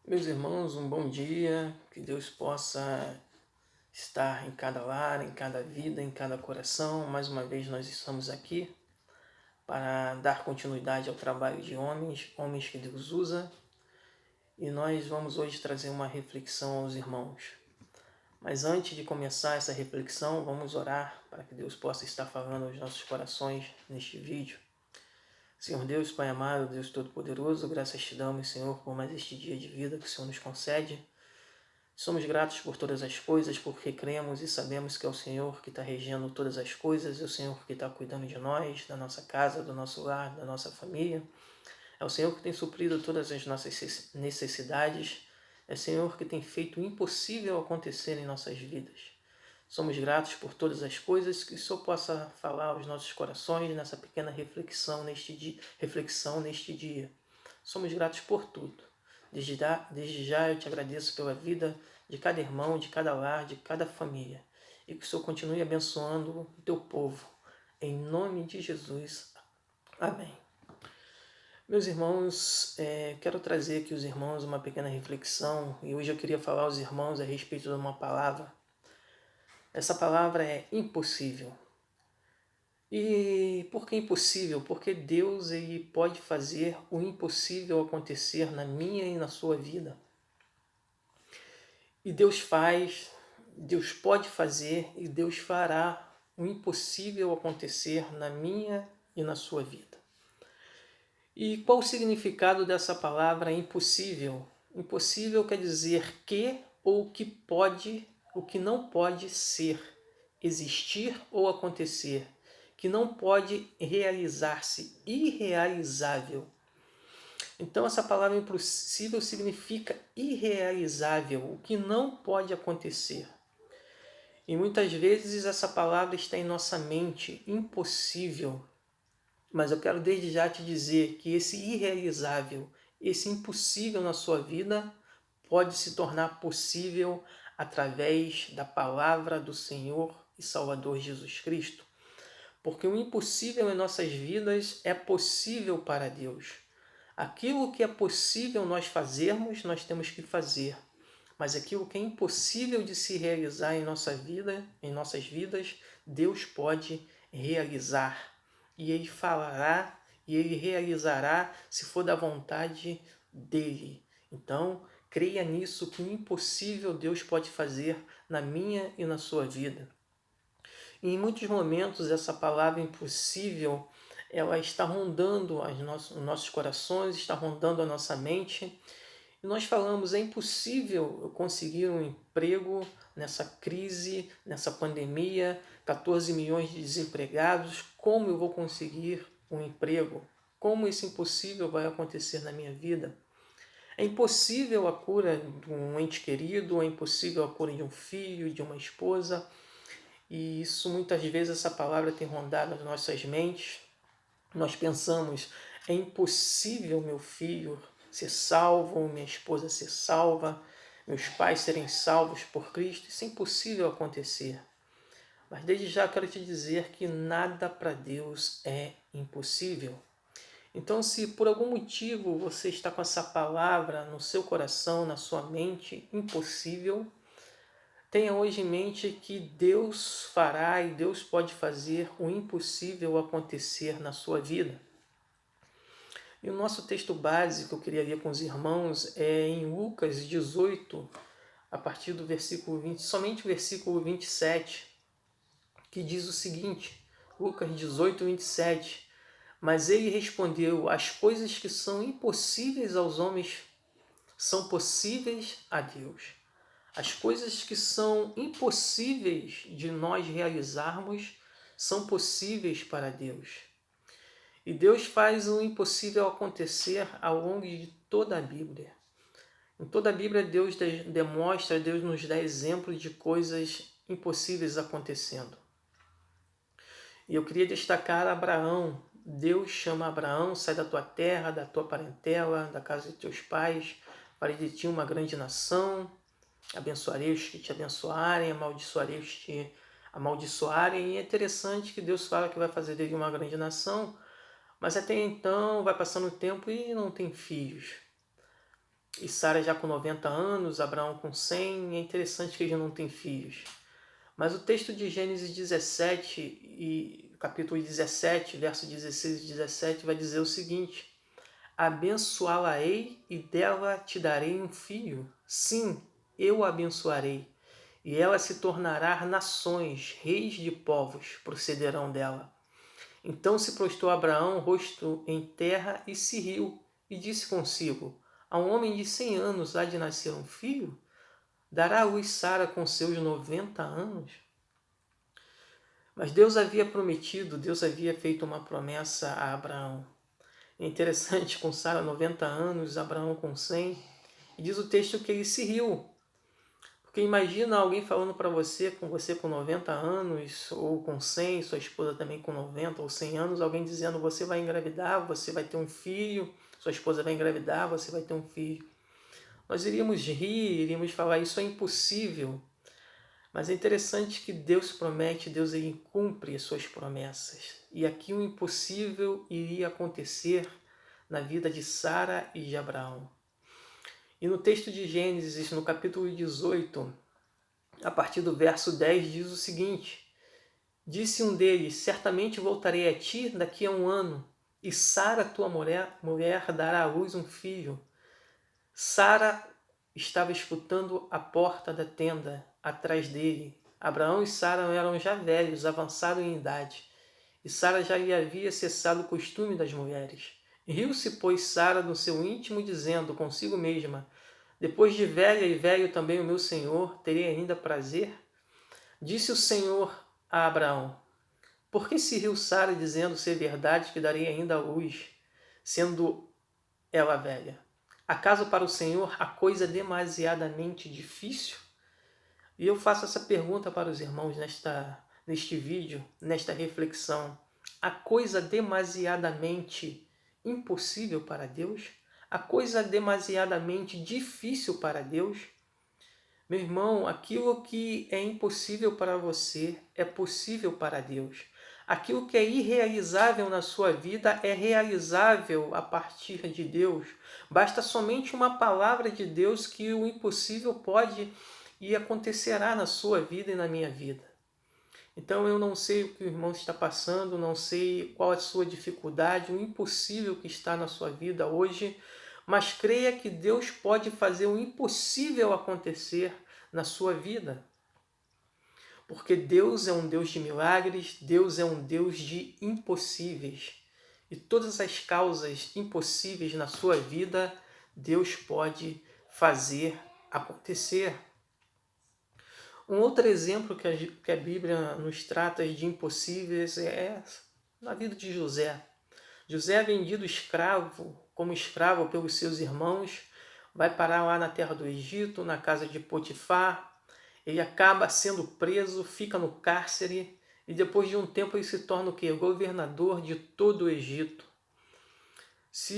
Meus irmãos, um bom dia, que Deus possa estar em cada lar, em cada vida, em cada coração. Mais uma vez nós estamos aqui para dar continuidade ao trabalho de homens que Deus usa, e nós vamos hoje trazer uma reflexão aos irmãos. Mas antes de começar essa reflexão, vamos orar para que Deus possa estar falando aos nossos corações neste vídeo. Senhor Deus, Pai amado, Deus Todo-Poderoso, graças te damos, Senhor, por mais este dia de vida que o Senhor nos concede. Somos gratos por todas as coisas, porque cremos e sabemos que é o Senhor que está regendo todas as coisas, é o Senhor que está cuidando de nós, da nossa casa, do nosso lar, da nossa família. É o Senhor que tem suprido todas as nossas necessidades. É o Senhor que tem feito o impossível acontecer em nossas vidas. Somos gratos por todas as coisas, que o Senhor possa falar aos nossos corações nessa pequena reflexão neste dia. Somos gratos por tudo. Desde já eu te agradeço pela vida de cada irmão, de cada lar, de cada família. E que o Senhor continue abençoando o teu povo. Em nome de Jesus. Amém. Meus irmãos, quero trazer aqui aos irmãos uma pequena reflexão. E hoje eu queria falar aos irmãos a respeito de uma palavra. Essa palavra é impossível. E por que impossível? Porque Deus ele pode fazer o impossível acontecer na minha e na sua vida. E Deus faz, Deus pode fazer e Deus fará o impossível acontecer na minha e na sua vida. E qual o significado dessa palavra impossível? Impossível quer dizer que ou que pode, o que não pode ser, existir ou acontecer, que não pode realizar-se, irrealizável. Então essa palavra impossível significa irrealizável, o que não pode acontecer. E muitas vezes essa palavra está em nossa mente, impossível. Mas eu quero desde já te dizer que esse irrealizável, esse impossível na sua vida, pode se tornar possível através da palavra do Senhor e Salvador Jesus Cristo. Porque o impossível em nossas vidas é possível para Deus. Aquilo que é possível nós fazermos, nós temos que fazer. Mas aquilo que é impossível de se realizar em nossa vida, em nossas vidas, Deus pode realizar. E Ele falará e Ele realizará se for da vontade dEle. Então, creia nisso, que o impossível Deus pode fazer na minha e na sua vida. E em muitos momentos essa palavra impossível, ela está rondando os nossos corações, está rondando a nossa mente. E nós falamos, é impossível eu conseguir um emprego nessa crise, nessa pandemia, 14 milhões de desempregados, como eu vou conseguir um emprego? Como esse impossível vai acontecer na minha vida? É impossível a cura de um ente querido, é impossível a cura de um filho, de uma esposa, e isso muitas vezes essa palavra tem rondado as nossas mentes. Nós pensamos, é impossível meu filho ser salvo, minha esposa ser salva, meus pais serem salvos por Cristo. Isso é impossível acontecer. Mas desde já quero te dizer que nada para Deus é impossível. Então, se por algum motivo você está com essa palavra no seu coração, na sua mente, impossível, tenha hoje em mente que Deus fará e Deus pode fazer o impossível acontecer na sua vida. E o nosso texto básico que eu queria ler com os irmãos é em Lucas 18, a partir do versículo 20, somente o versículo 27, que diz o seguinte, Lucas 18, 27, mas ele respondeu, as coisas que são impossíveis aos homens são possíveis a Deus. As coisas que são impossíveis de nós realizarmos são possíveis para Deus. E Deus faz o impossível acontecer ao longo de toda a Bíblia. Em toda a Bíblia, Deus demonstra, Deus nos dá exemplos de coisas impossíveis acontecendo. E eu queria destacar Abraão. Deus chama Abraão, sai da tua terra, da tua parentela, da casa de teus pais, para de ti uma grande nação. Abençoarei os que te abençoarem, amaldiçoarei os que te amaldiçoarem. E é interessante que Deus fala que vai fazer dele uma grande nação, mas até então vai passando o tempo e não tem filhos. e Sara já com 90 anos, Abraão com 100. É interessante que eles não têm filhos. Mas o texto de Gênesis 17, capítulo 17, verso 16 e 17, vai dizer o seguinte: abençoá-la-ei e dela te darei um filho. Sim, eu a abençoarei. E ela se tornará nações, reis de povos procederão dela. Então se prostrou Abraão, rosto em terra, e se riu, e disse consigo: a um homem de 100 anos há de nascer um filho? Dará à luz Sara com seus 90 anos? Mas Deus havia prometido, Deus havia feito uma promessa a Abraão. É interessante, com Sara 90 anos, Abraão com 100, e diz o texto que ele se riu. Porque imagina alguém falando para você com 90 anos, ou com 100, sua esposa também com 90 ou 100 anos, alguém dizendo: você vai engravidar, você vai ter um filho, sua esposa vai engravidar, você vai ter um filho. Nós iríamos rir, iríamos falar: isso é impossível. Mas é interessante que Deus promete, Deus ele cumpre as suas promessas. E aqui o impossível iria acontecer na vida de Sara e de Abraão. E no texto de Gênesis, no capítulo 18, a partir do verso 10, diz o seguinte: disse um deles: certamente voltarei a ti daqui a um ano, e Sara, tua mulher, dará à luz um filho. Sara estava escutando a porta da tenda, atrás dele. Abraão e Sara eram já velhos, avançados em idade, e Sara já lhe havia cessado o costume das mulheres. Riu-se, pois, Sara no seu íntimo, dizendo consigo mesma: depois de velha e velho também o meu senhor, terei ainda prazer? Disse o Senhor a Abraão: por que se riu Sara, dizendo ser verdade que darei ainda a luz, sendo ela velha? Acaso para o Senhor a coisa demasiadamente difícil? E eu faço essa pergunta para os irmãos neste vídeo, nesta reflexão. A coisa demasiadamente impossível para Deus? A coisa demasiadamente difícil para Deus? Meu irmão, aquilo que é impossível para você é possível para Deus. Aquilo que é irrealizável na sua vida é realizável a partir de Deus. Basta somente uma palavra de Deus que o impossível pode e acontecerá na sua vida e na minha vida. Então eu não sei o que o irmão está passando, não sei qual a sua dificuldade, o impossível que está na sua vida hoje, mas creia que Deus pode fazer o impossível acontecer na sua vida. Porque Deus é um Deus de milagres, Deus é um Deus de impossíveis. E todas as causas impossíveis na sua vida, Deus pode fazer acontecer. Um outro exemplo que a Bíblia nos trata de impossíveis é na vida de José. José é vendido como escravo pelos seus irmãos, vai parar lá na terra do Egito, na casa de Potifar. Ele acaba sendo preso, fica no cárcere e depois de um tempo ele se torna o quê? Governador de todo o Egito. Se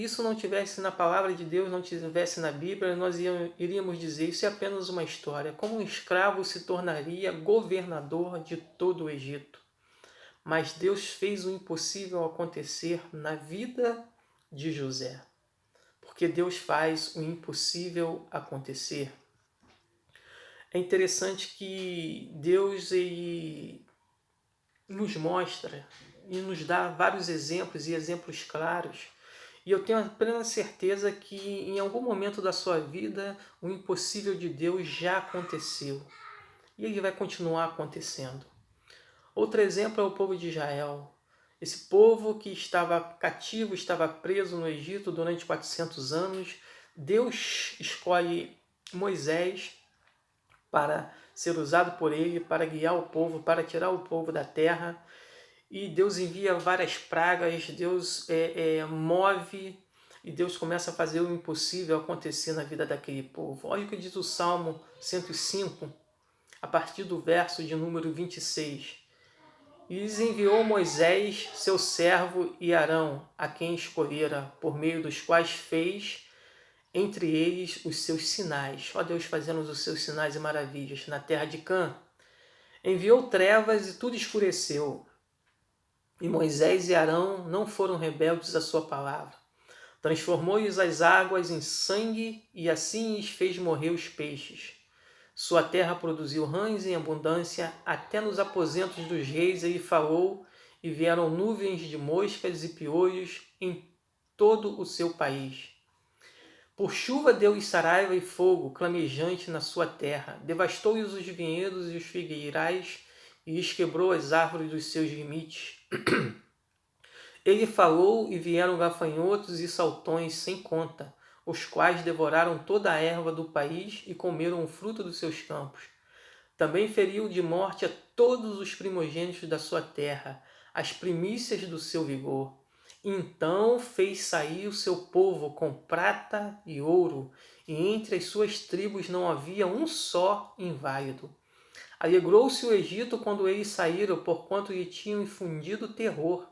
isso não tivesse na palavra de Deus, não tivesse na Bíblia, nós iríamos dizer: isso é apenas uma história. Como um escravo se tornaria governador de todo o Egito. Mas Deus fez o impossível acontecer na vida de José. Porque Deus faz o impossível acontecer. É interessante que Deus ele nos mostra e nos dá vários exemplos e exemplos claros. E eu tenho a plena certeza que em algum momento da sua vida o impossível de Deus já aconteceu. E ele vai continuar acontecendo. Outro exemplo é o povo de Israel. Esse povo que estava cativo, estava preso no Egito durante 400 anos. Deus escolhe Moisés para ser usado por ele, para guiar o povo, para tirar o povo da terra. E Deus envia várias pragas, Deus move e Deus começa a fazer o impossível acontecer na vida daquele povo. Olha o que diz o Salmo 105, a partir do verso de número 26. E lhes enviou Moisés, seu servo, e Arão, a quem escolhera, por meio dos quais fez entre eles os seus sinais. Ó Deus fazendo os seus sinais e maravilhas na terra de Cã. Enviou trevas e tudo escureceu. E Moisés e Arão não foram rebeldes à sua palavra. Transformou-lhes as águas em sangue e assim lhes fez morrer os peixes. Sua terra produziu rãs em abundância, até nos aposentos dos reis ele falou, e vieram nuvens de moscas e piolhos em todo o seu país. Por chuva deu-lhes saraiva e fogo clamejante na sua terra, devastou-lhes os vinhedos e os figueirais, e lhes quebrou as árvores dos seus limites. Ele falou e vieram gafanhotos e saltões sem conta, os quais devoraram toda a erva do país e comeram o fruto dos seus campos. Também feriu de morte a todos os primogênitos da sua terra, as primícias do seu vigor. Então fez sair o seu povo com prata e ouro, e entre as suas tribos não havia um só inválido. Alegrou-se o Egito quando eles saíram, porquanto lhe tinham infundido terror.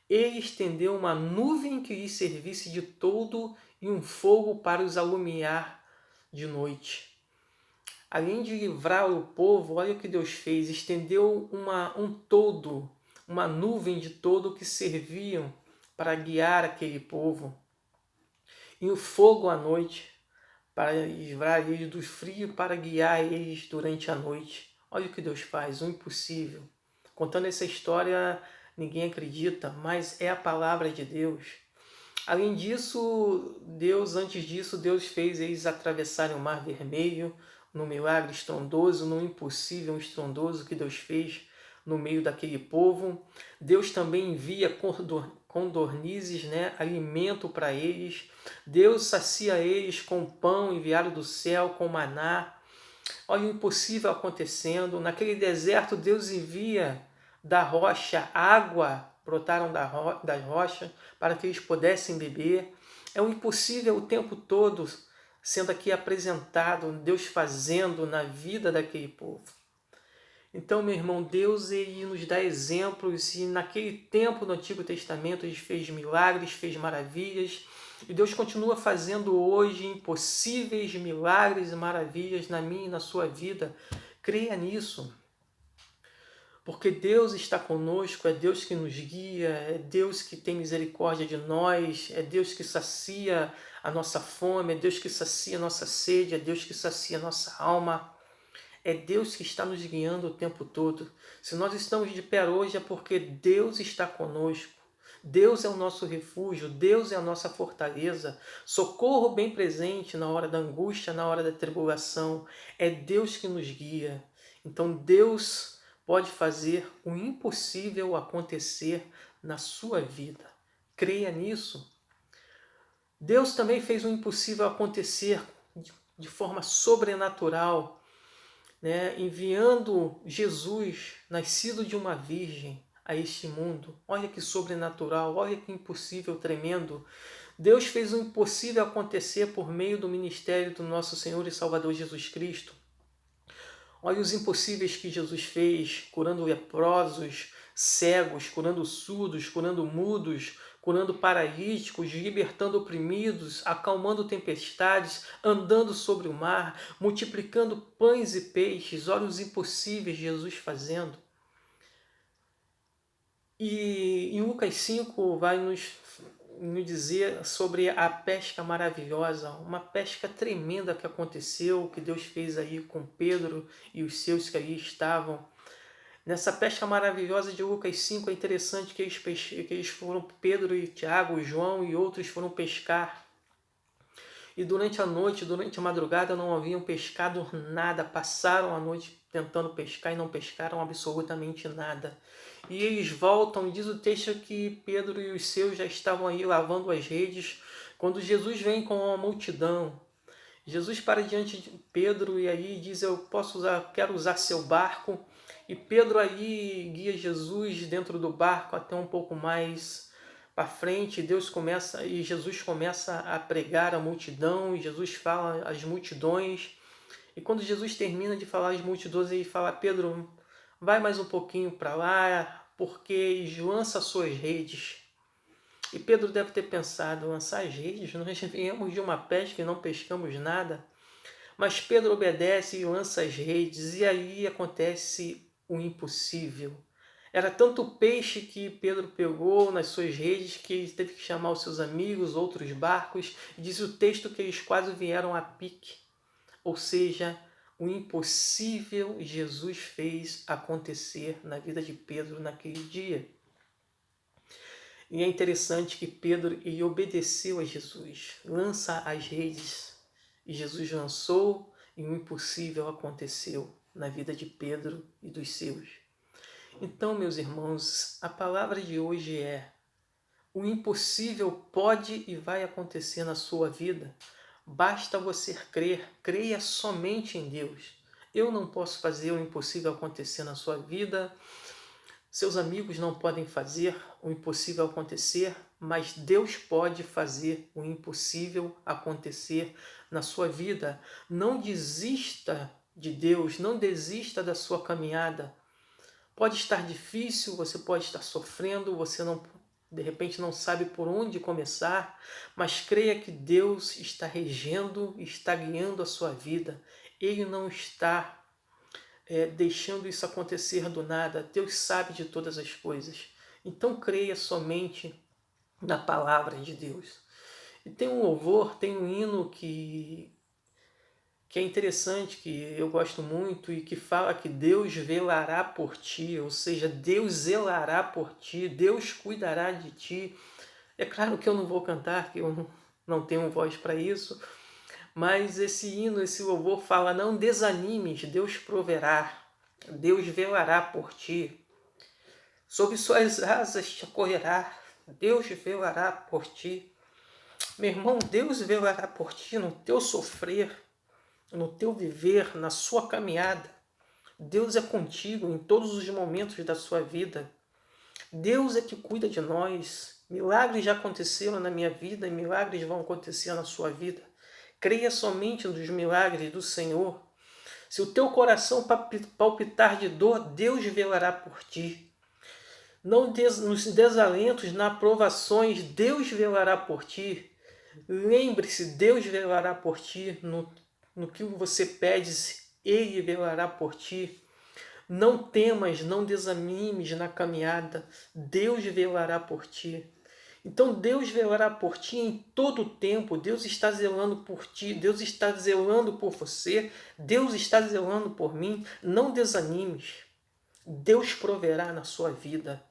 Ele estendeu uma nuvem que lhe servisse de toldo e um fogo para os alumiar de noite. Além de livrar o povo, olha o que Deus fez, estendeu um toldo, uma nuvem de toldo que serviam para guiar aquele povo. E o fogo à noite, para livrar eles do frio, para guiar eles durante a noite. Olha o que Deus faz, o impossível. Contando essa história, ninguém acredita, mas é a palavra de Deus. Além disso, antes disso, Deus fez eles atravessarem o Mar Vermelho, num milagre estrondoso, num impossível estrondoso que Deus fez no meio daquele povo. Deus também envia condornizes, alimento para eles. Deus sacia eles com pão enviado do céu, com maná. Olha o impossível acontecendo. Naquele deserto, Deus envia da rocha água, brotaram das rochas, para que eles pudessem beber. É o impossível o tempo todo sendo aqui apresentado, Deus fazendo na vida daquele povo. Então, meu irmão, Deus ele nos dá exemplos, e naquele tempo no Antigo Testamento ele fez milagres, fez maravilhas, e Deus continua fazendo hoje impossíveis milagres e maravilhas na minha e na sua vida. Creia nisso. Porque Deus está conosco, é Deus que nos guia, é Deus que tem misericórdia de nós, é Deus que sacia a nossa fome, é Deus que sacia a nossa sede, é Deus que sacia a nossa alma. É Deus que está nos guiando o tempo todo. Se nós estamos de pé hoje é porque Deus está conosco. Deus é o nosso refúgio, Deus é a nossa fortaleza, socorro bem presente na hora da angústia, na hora da tribulação. É Deus que nos guia. Então Deus pode fazer o impossível acontecer na sua vida. Creia nisso. Deus também fez o impossível acontecer de forma sobrenatural, enviando Jesus, nascido de uma virgem, a este mundo. Olha que sobrenatural, olha que impossível tremendo. Deus fez o impossível acontecer por meio do ministério do nosso Senhor e Salvador Jesus Cristo. Olha os impossíveis que Jesus fez, curando leprosos, cegos, curando surdos, curando mudos, curando paralíticos, libertando oprimidos, acalmando tempestades, andando sobre o mar, multiplicando pães e peixes. Olha os impossíveis Jesus fazendo. E em Lucas 5 vai nos dizer sobre a pesca maravilhosa, uma pesca tremenda que aconteceu, que Deus fez aí com Pedro e os seus que ali estavam. Nessa pesca maravilhosa de Lucas 5 é interessante que eles foram, Pedro e Tiago, João e outros foram pescar. E durante a noite, durante a madrugada, não haviam pescado nada. Passaram a noite tentando pescar e não pescaram absolutamente nada. E eles voltam, e diz o texto que Pedro e os seus já estavam aí lavando as redes, quando Jesus vem com uma multidão. Jesus para diante de Pedro e aí diz, quero usar seu barco. E Pedro aí guia Jesus dentro do barco até um pouco mais para frente. Jesus começa a pregar a multidão, e Jesus fala às multidões. E quando Jesus termina de falar às multidões, ele fala, Pedro, vai mais um pouquinho para lá, porque lança suas redes. E Pedro deve ter pensado, lançar as redes? Nós viemos de uma pesca e não pescamos nada. Mas Pedro obedece e lança as redes, e aí acontece o impossível. Era tanto peixe que Pedro pegou nas suas redes que ele teve que chamar os seus amigos, outros barcos. E diz o texto que eles quase vieram a pique. Ou seja, o impossível Jesus fez acontecer na vida de Pedro naquele dia. E é interessante que Pedro obedeceu a Jesus. Lança as redes. E Jesus lançou e o impossível aconteceu na vida de Pedro e dos seus. Então, meus irmãos, a palavra de hoje é: o impossível pode e vai acontecer na sua vida. Basta você crer, creia somente em Deus. Eu não posso fazer o impossível acontecer na sua vida, seus amigos não podem fazer o impossível acontecer, mas Deus pode fazer o impossível acontecer na sua vida. Não desista de Deus, não desista da sua caminhada. Pode estar difícil, você pode estar sofrendo, você não, de repente não sabe por onde começar, mas creia que Deus está regendo, está guiando a sua vida. Ele não está deixando isso acontecer do nada. Deus sabe de todas as coisas. Então creia somente na palavra de Deus. E tem um louvor, tem um hino que é interessante, que eu gosto muito e que fala que Deus velará por ti, ou seja, Deus zelará por ti, Deus cuidará de ti. É claro que eu não vou cantar, que eu não tenho voz para isso, mas esse hino, esse louvor fala: não desanimes, Deus proverá, Deus velará por ti, sob suas asas te acolherá, Deus velará por ti. Meu irmão, Deus velará por ti no teu sofrer, no teu viver, na sua caminhada. Deus é contigo em todos os momentos da sua vida. Deus é que cuida de nós. Milagres já aconteceram na minha vida e milagres vão acontecer na sua vida. Creia somente nos milagres do Senhor. Se o teu coração palpitar de dor, Deus velará por ti. Não nos desalentos, nas provações, Deus velará por ti. Lembre-se, Deus velará por ti no que você pede, Ele velará por ti. Não temas, não desanimes na caminhada, Deus velará por ti. Então Deus velará por ti em todo o tempo, Deus está zelando por ti, Deus está zelando por você, Deus está zelando por mim. Não desanimes, Deus proverá na sua vida,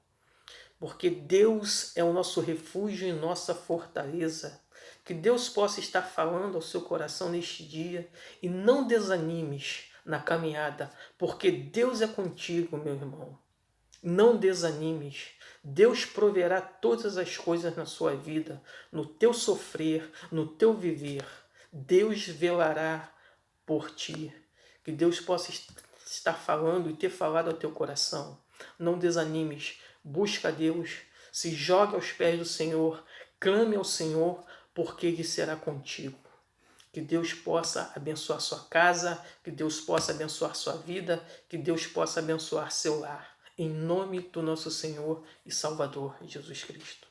porque Deus é o nosso refúgio e nossa fortaleza. Que Deus possa estar falando ao seu coração neste dia e não desanimes na caminhada, porque Deus é contigo, meu irmão. Não desanimes. Deus proverá todas as coisas na sua vida, no teu sofrer, no teu viver. Deus velará por ti. Que Deus possa estar falando e ter falado ao teu coração. Não desanimes. Busca a Deus. Se jogue aos pés do Senhor. Clame ao Senhor, porque Ele será contigo. Que Deus possa abençoar sua casa, que Deus possa abençoar sua vida, que Deus possa abençoar seu lar. Em nome do nosso Senhor e Salvador Jesus Cristo.